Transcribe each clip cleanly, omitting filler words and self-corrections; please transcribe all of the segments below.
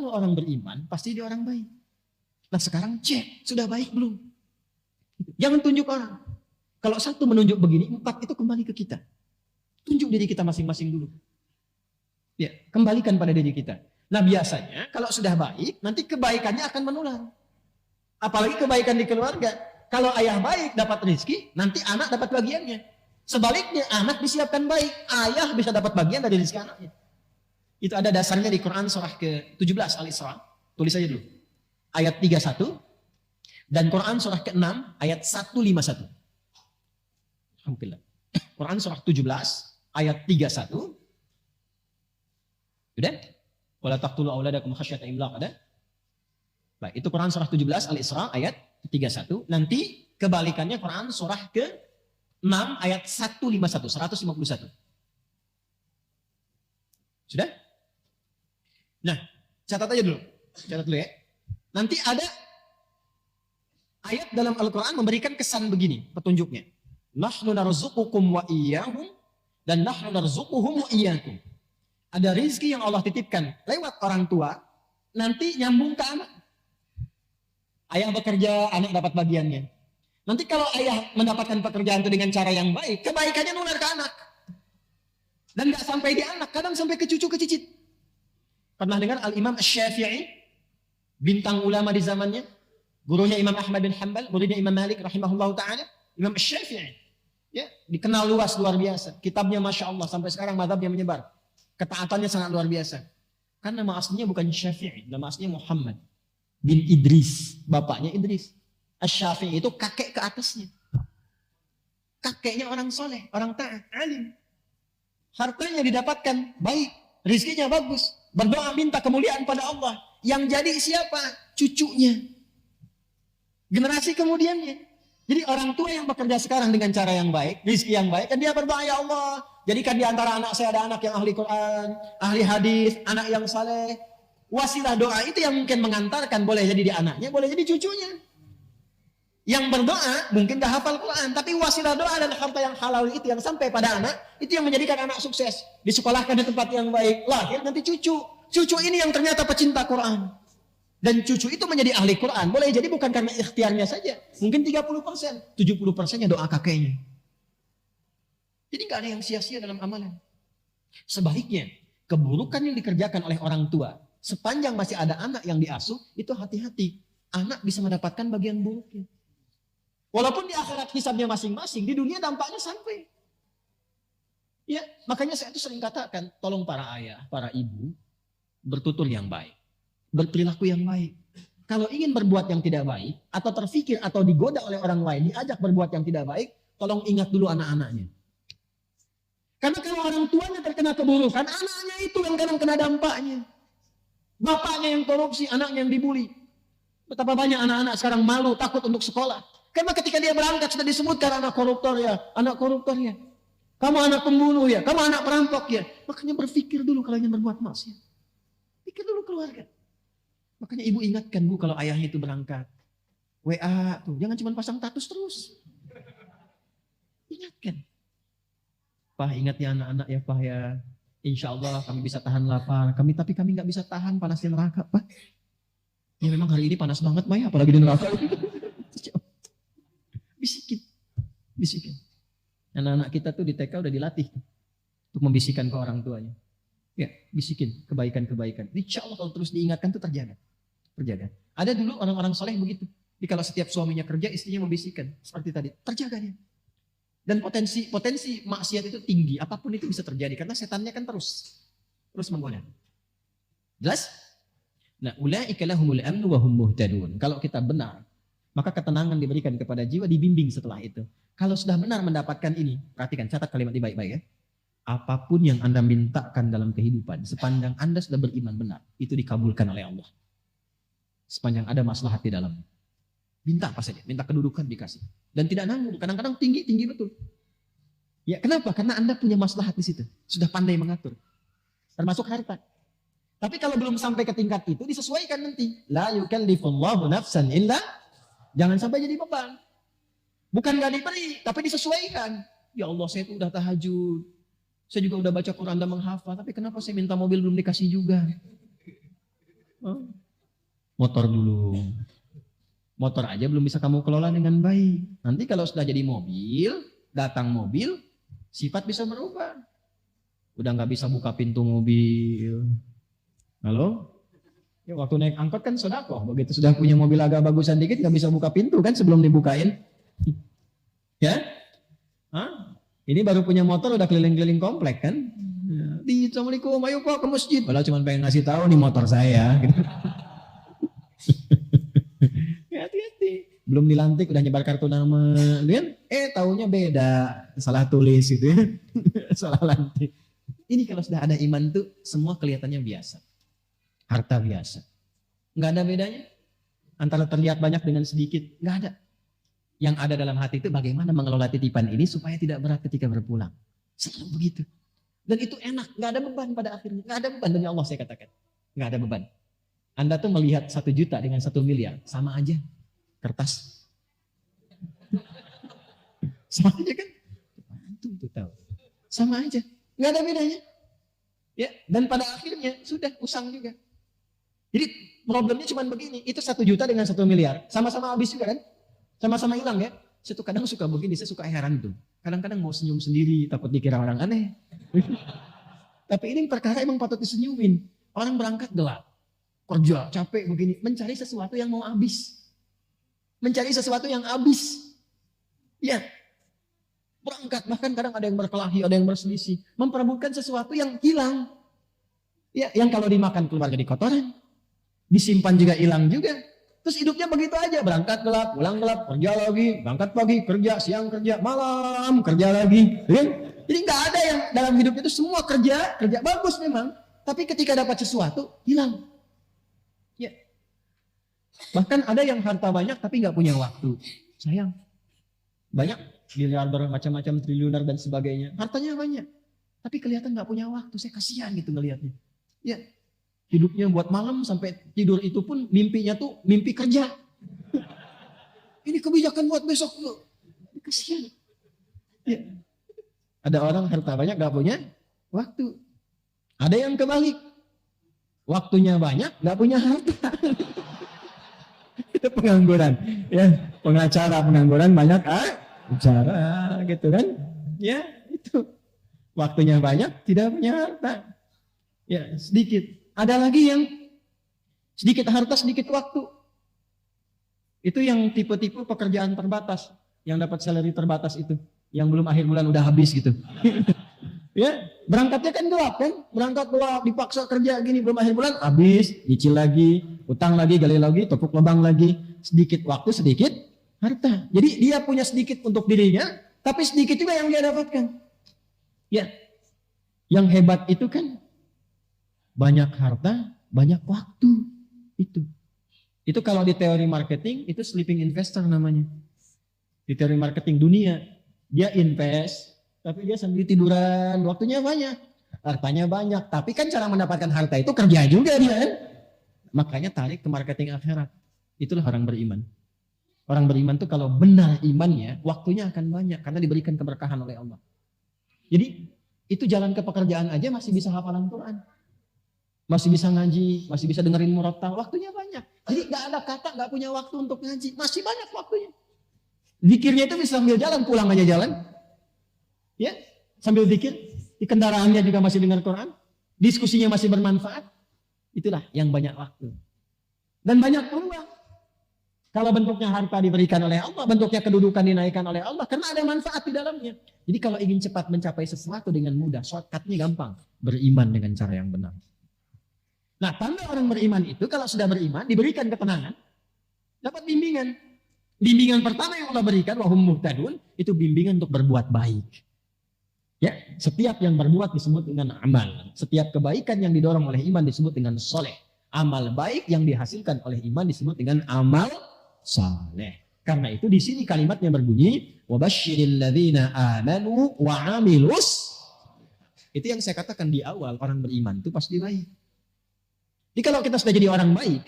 Kalau orang beriman, pasti dia orang baik. Nah sekarang cek, sudah baik belum? Jangan tunjuk orang. Kalau satu menunjuk begini, 4 itu kembali ke kita. Tunjuk diri kita masing-masing dulu. Ya, kembalikan pada diri kita. Nah biasanya kalau sudah baik, nanti kebaikannya akan menular. Apalagi kebaikan di keluarga. Kalau ayah baik dapat rezeki, nanti anak dapat bagiannya. Sebaliknya anak disiapkan baik, ayah bisa dapat bagian dari rezeki anaknya. Itu ada dasarnya di Quran surah ke-17 Al-Isra. Tulis saja dulu. Ayat 31 dan Quran surah ke-6 ayat 151. Alhamdulillah. Quran surah 17 ayat 31. Sudah? Wala taqtulu auladakum khasyata imlaq, ada? Baik, itu Quran surah 17 Al-Isra ayat 31. Nanti kebalikannya Quran surah ke-6 ayat 151. Sudah? Nah, catat aja dulu. Catat dulu ya. Nanti ada ayat dalam Al-Quran memberikan kesan begini, petunjuknya. Nahnu narzuqukum wa iyyahum dan nahnu narzuquhum wa iyyakum. Ada rizki yang Allah titipkan lewat orang tua, nanti nyambung ke anak. Ayah bekerja, anak dapat bagiannya. Nanti kalau ayah mendapatkan pekerjaan itu dengan cara yang baik, kebaikannya nular ke anak. Dan gak sampai di anak, kadang sampai ke cucu, ke cicit. Pernah dengar Al-Imam Asy-Syafi'i, bintang ulama di zamannya, gurunya Imam Ahmad bin Hanbal, muridnya Imam Malik rahimahullah ta'ala, Imam Asy-Syafi'i. Ya, dikenal luas, luar biasa. Kitabnya Masya Allah, sampai sekarang mazhabnya menyebar. Ketaatannya sangat luar biasa. Karena nama aslinya bukan Syafi'i, nama aslinya Muhammad bin Idris, bapaknya Idris. Asy-Syafi'i itu kakek ke atasnya. Kakeknya orang soleh, orang taat, alim. Hartanya didapatkan baik, rizkinya bagus. Berdoa minta kemuliaan pada Allah. Yang jadi siapa? Cucunya. Generasi kemudiannya. Jadi orang tua yang bekerja sekarang dengan cara yang baik, rizki yang baik, dan dia berdoa, ya Allah, jadikan di antara anak saya ada anak yang ahli Quran, ahli hadis, anak yang saleh. Wasilah doa itu yang mungkin mengantarkan, boleh jadi di anaknya, boleh jadi cucunya. Yang berdoa mungkin gak hafal Quran, tapi wasilah doa dan harta yang halal itu yang sampai pada anak, itu yang menjadikan anak sukses. Disekolahkan di tempat yang baik, lahir nanti cucu. Cucu ini yang ternyata pecinta Quran. Dan cucu itu menjadi ahli Quran. Boleh jadi bukan karena ikhtiarnya saja. Mungkin 30%, 70%-nya doa kakeknya. Jadi gak ada yang sia-sia dalam amalan. Sebaliknya, keburukan yang dikerjakan oleh orang tua, sepanjang masih ada anak yang diasuh, itu hati-hati. Anak bisa mendapatkan bagian buruknya. Walaupun di akhirat hisabnya masing-masing, di dunia dampaknya sampai. Ya, makanya saya itu sering katakan, tolong para ayah, para ibu, bertutur yang baik. Berperilaku yang baik. Kalau ingin berbuat yang tidak baik, atau terfikir atau digoda oleh orang lain, diajak berbuat yang tidak baik, tolong ingat dulu anak-anaknya. Karena kalau orang tuanya terkena keburukan, anaknya itu yang kadang kena dampaknya. Bapaknya yang korupsi, anaknya yang dibully. Betapa banyak anak-anak sekarang malu, takut untuk sekolah. Karena ketika dia berangkat sudah disebutkan anak koruptor ya, anak koruptor ya. Kamu anak pembunuh ya, kamu anak perampok ya. Makanya berpikir dulu kalau ingin berbuat maksiat. Pikir dulu keluarga. Makanya ibu ingatkan bu kalau ayahnya itu berangkat. WA tuh, jangan cuma pasang status terus. Ingatkan. Pak ingat ya anak-anak ya Pak ya. Insya Allah kami bisa tahan lapar. Tapi kami nggak bisa tahan panasnya neraka Pak. Ya memang hari ini panas banget Pak ya, apalagi di neraka. Bisikin. Bisikin. Anak-anak kita tuh di TK udah dilatih untuk membisikkan ke orang tuanya. Ya, bisikin kebaikan-kebaikan. Insya Allah kalau terus diingatkan tuh terjaga. Terjaga. Ada dulu orang-orang soleh begitu. Jadi kalau setiap suaminya kerja, istrinya membisikkan. Seperti tadi. Terjaga dia. Dan potensi maksiat itu tinggi. Apapun itu bisa terjadi. Karena setannya kan terus menggoda. Jelas? Nah, ulaika lahumul amnu wa hum muhtadun. Kalau kita benar, maka ketenangan diberikan kepada jiwa, dibimbing setelah itu. Kalau sudah benar mendapatkan ini, perhatikan, catat kalimat ini baik-baik ya. Apapun yang Anda mintakan dalam kehidupan, sepanjang Anda sudah beriman benar, itu dikabulkan oleh Allah. Sepanjang ada maslahat di dalamnya. Minta apa saja, minta kedudukan dikasih. Dan tidak nanggung, kadang-kadang tinggi betul. Ya kenapa? Karena Anda punya maslahat di situ. Sudah pandai mengatur. Termasuk harta. Tapi kalau belum sampai ke tingkat itu, disesuaikan nanti. La yukallifullahu nafsan illa. Jangan sampai jadi beban. Bukan gak diberi, tapi disesuaikan. Ya Allah, saya itu udah tahajud. Saya juga udah baca Quran dan menghafal. Tapi kenapa saya minta mobil belum dikasih juga? Motor dulu. Motor aja belum bisa kamu kelola dengan baik. Nanti kalau sudah jadi mobil, datang mobil, sifat bisa berubah. Udah nggak bisa buka pintu mobil. Halo? Ya, waktu naik angkot kan sodako. Begitu sudah punya mobil agak bagusan dikit, nggak bisa buka pintu kan sebelum dibukain. Ya? Hah? Ini baru punya motor udah keliling-keliling komplek kan? Ya. Assalamualaikum, ayo Pak ke masjid. Padahal cuma pengen ngasih tahu nih motor saya. Gitu. Hati-hati. Belum dilantik udah nyebar kartu nama, kan? Taunya beda, salah tulis gitu ya, salah lantik. Ini kalau sudah ada iman tuh semua kelihatannya biasa, harta biasa, nggak ada bedanya antara terlihat banyak dengan sedikit, nggak ada. Yang ada dalam hati itu bagaimana mengelola titipan ini supaya tidak berat ketika berpulang, selalu begitu. Dan itu enak, nggak ada beban pada akhirnya, nggak ada beban demi Allah saya katakan, nggak ada beban. Anda tuh melihat 1 juta dengan 1 miliar sama aja. Kertas. Sama aja kan? Antum tuh tahu. Sama aja. Nggak ada bedanya. Ya, dan pada akhirnya sudah usang juga. Jadi problemnya cuma begini. Itu 1 juta dengan 1 miliar. Sama-sama habis juga kan? Sama-sama hilang ya. Saya tuh kadang suka begini, saya suka heran tuh. Kadang-kadang mau senyum sendiri, takut dikira orang aneh. Tapi ini perkara emang patut disenyumin. Orang berangkat gelap. Kerja, capek begini. Mencari sesuatu yang mau habis. Mencari sesuatu yang habis. Ya. Berangkat, bahkan kadang ada yang berkelahi, ada yang berselisih. Memperebutkan sesuatu yang hilang. Ya, yang kalau dimakan keluar jadi kotoran. Disimpan juga hilang juga. Terus hidupnya begitu aja. Berangkat gelap, pulang gelap, kerja lagi. Berangkat pagi, kerja, siang kerja, malam kerja lagi. Ya? Jadi nggak ada yang dalam hidupnya itu semua kerja bagus memang. Tapi ketika dapat sesuatu, hilang. Ya. Bahkan ada yang harta banyak tapi nggak punya waktu. Sayang. Banyak miliarder, macam-macam triliuner dan sebagainya. Hartanya banyak. Tapi kelihatan nggak punya waktu. Saya kasihan gitu ngelihatnya. Ya. Hidupnya buat malam sampai tidur itu pun mimpinya tuh mimpi kerja. Ini kebijakan buat besok loh. Kasihan. Ya. Ada orang harta banyak nggak punya waktu. Ada yang kebalik. Waktunya banyak nggak punya harta. Itu pengangguran. Ya, pengacara pengangguran banyak bicara gitu kan. Ya, itu. Waktunya banyak tidak punya harta. Ya, sedikit. Ada lagi yang sedikit harta, sedikit waktu. Itu yang tipe-tipe pekerjaan terbatas. Yang dapat salary terbatas itu. Yang belum akhir bulan udah habis gitu. Ya, berangkatnya kan gelap kan. Berangkat gelap, dipaksa kerja gini, belum akhir bulan habis. Nyicil lagi, utang lagi, gali lagi, tepuk lubang lagi. Sedikit waktu, sedikit harta. Jadi dia punya sedikit untuk dirinya, tapi sedikit juga yang dia dapatkan. Ya, yang hebat itu kan banyak harta, banyak waktu. Itu kalau di teori marketing, itu sleeping investor namanya. Di teori marketing dunia, dia invest, tapi dia sambil tiduran, waktunya banyak. Hartanya banyak, tapi kan cara mendapatkan harta itu kerja juga dia kan. Makanya tarik ke marketing akhirat. Itulah orang beriman. Orang beriman tuh kalau benar imannya, waktunya akan banyak, karena diberikan keberkahan oleh Allah. Jadi, itu jalan ke pekerjaan aja masih bisa hafalan Quran. Masih bisa ngaji, masih bisa dengerin murattal, waktunya banyak. Jadi gak ada kata gak punya waktu untuk ngaji, masih banyak waktunya. Zikirnya itu bisa sambil jalan, pulang aja jalan. Ya, sambil zikir, di kendaraannya juga masih dengar Quran, diskusinya masih bermanfaat. Itulah yang banyak waktu. Dan banyak peluang. Kalau bentuknya harta diberikan oleh Allah, bentuknya kedudukan dinaikkan oleh Allah, karena ada manfaat di dalamnya. Jadi kalau ingin cepat mencapai sesuatu dengan mudah, shortcutnya gampang. Beriman dengan cara yang benar. Nah, tanda orang beriman itu kalau sudah beriman diberikan ketenangan, dapat bimbingan. Bimbingan pertama yang Allah berikan wahum muhtadun itu bimbingan untuk berbuat baik. Ya, setiap yang berbuat disebut dengan amal. Setiap kebaikan yang didorong oleh iman disebut dengan soleh. Amal baik yang dihasilkan oleh iman disebut dengan amal saleh. Karena itu di sini kalimatnya berbunyi wabasyiril ladzina amanu wa amilus. Itu yang saya katakan di awal, orang beriman itu pasti baik. Jadi kalau kita sudah jadi orang baik,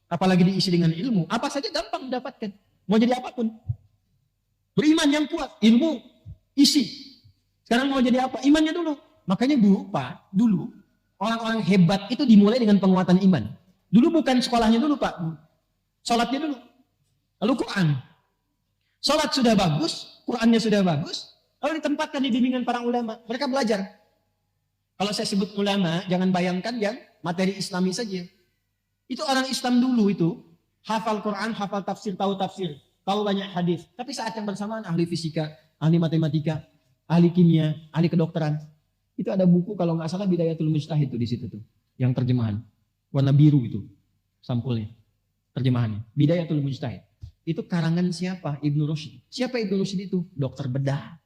apalagi diisi dengan ilmu, apa saja gampang mendapatkan. Mau jadi apapun. Beriman yang kuat, ilmu, isi. Sekarang mau jadi apa? Imannya dulu. Makanya dulu orang-orang hebat itu dimulai dengan penguatan iman. Dulu bukan sekolahnya dulu Pak, sholatnya dulu. Lalu Quran. Sholat sudah bagus, Qurannya sudah bagus, lalu ditempatkan di bimbingan para ulama. Mereka belajar. Kalau saya sebut ulama, jangan bayangkan yang materi Islami saja. Itu orang Islam dulu itu, hafal Quran, hafal tafsir, tahu banyak hadis. Tapi saat yang bersamaan ahli fisika, ahli matematika, ahli kimia, ahli kedokteran. Itu ada buku kalau nggak salah Bidayatul Mujtahid itu di situ tuh, yang terjemahan warna biru itu sampulnya, terjemahannya Bidayatul Mujtahid. Itu karangan siapa? Ibnu Rushd. Siapa Ibnu Rushd itu? Dokter bedah.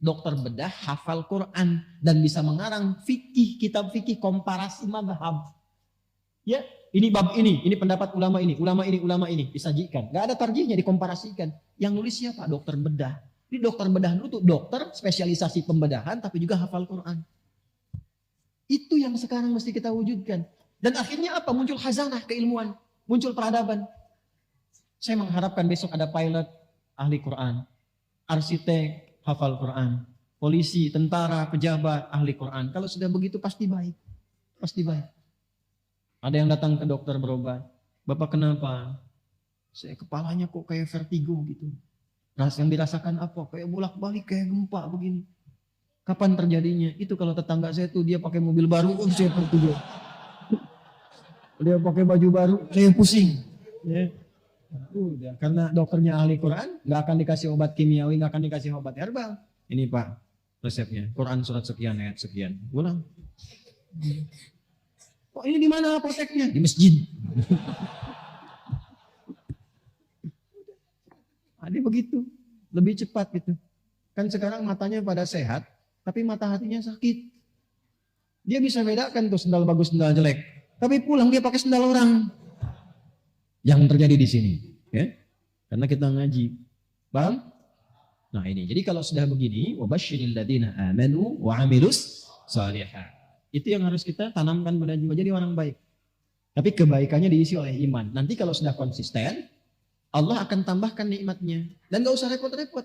Dokter bedah hafal Quran dan bisa mengarang fikih, kitab fikih komparasi mazhab. Ya, ini bab ini pendapat ulama ini disajikan. Gak ada tarjihnya, dikomparasikan. Yang nulis siapa? Dokter bedah. Jadi dokter bedah dulu tuh dokter spesialisasi pembedahan tapi juga hafal Quran. Itu yang sekarang mesti kita wujudkan. Dan akhirnya apa? Muncul khazanah keilmuan, muncul peradaban. Saya mengharapkan besok ada pilot ahli Quran, arsitek hafal Quran, polisi, tentara, pejabat ahli Quran. Kalau sudah begitu pasti baik. Pasti baik. Ada yang datang ke dokter berobat. Bapak kenapa? Saya kepalanya kok kayak vertigo gitu. Yang dirasakan apa? Kayak bolak-balik, kayak gempa begini. Kapan terjadinya? Itu kalau tetangga saya tuh dia pakai mobil baru, saya vertigo. Dia pakai baju baru, saya pusing. Ya. Udah, karena dokternya ahli Quran, nggak akan dikasih obat kimiawi, nggak akan dikasih obat herbal. Ini Pak resepnya, Quran surat sekian ayat sekian. Ulang. Oh ini di mana apoteknya? Di masjid. Ada begitu, lebih cepat gitu. Kan sekarang matanya pada sehat, tapi mata hatinya sakit. Dia bisa bedakan tuh sendal bagus, sendal jelek. Tapi pulang dia pakai sendal orang. Yang terjadi di sini, ya, karena kita ngaji, paham? Nah ini, jadi kalau sudah begini, wabasyiril ladzina amanu wa amilus shalihat. Itu yang harus kita tanamkan pada jiwa, jadi orang baik. Tapi kebaikannya diisi oleh iman. Nanti kalau sudah konsisten, Allah akan tambahkan nikmatnya dan gak usah repot-repot.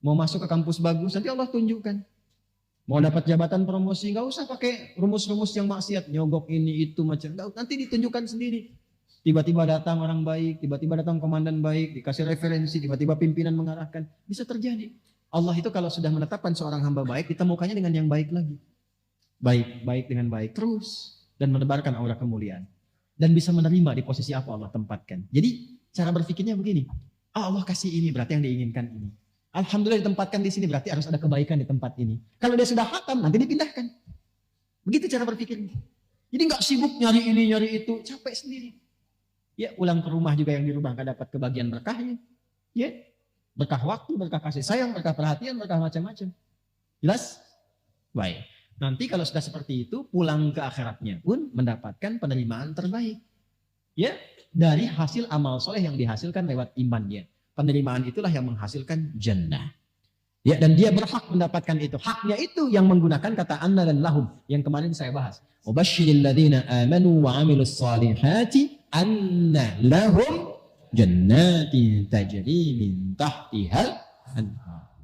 Mau masuk ke kampus bagus, nanti Allah tunjukkan. Mau dapat jabatan promosi, gak usah pakai rumus-rumus yang maksiat, nyogok ini itu macam. Nanti ditunjukkan sendiri. Tiba-tiba datang orang baik, tiba-tiba datang komandan baik, dikasih referensi, tiba-tiba pimpinan mengarahkan. Bisa terjadi. Allah itu kalau sudah menetapkan seorang hamba baik, ditemukannya dengan yang baik lagi. Baik dengan baik terus. Dan menebarkan aura kemuliaan. Dan bisa menerima di posisi apa Allah tempatkan. Jadi cara berpikirnya begini. Allah kasih ini berarti yang diinginkan ini. Alhamdulillah ditempatkan di sini berarti harus ada kebaikan di tempat ini. Kalau dia sudah khatam nanti dipindahkan. Begitu cara berpikirnya. Jadi nggak sibuk nyari ini nyari itu, capek sendiri. Ya pulang ke rumah juga yang di rumah gak dapat kebagian berkahnya. Ya berkah waktu, berkah kasih sayang, berkah perhatian, berkah macam-macam. Jelas? Baik. Nanti kalau sudah seperti itu pulang ke akhiratnya pun mendapatkan penerimaan terbaik. Ya dari hasil amal soleh yang dihasilkan lewat imannya. Penerimaan itulah yang menghasilkan jannah. Ya dan dia berhak mendapatkan itu. Haknya itu yang menggunakan kata anna dan lahum yang kemarin saya bahas. Wabasyiril ladzina amanu wa amilus salihati anna lahum jannatin tajri min tahtihal anhar.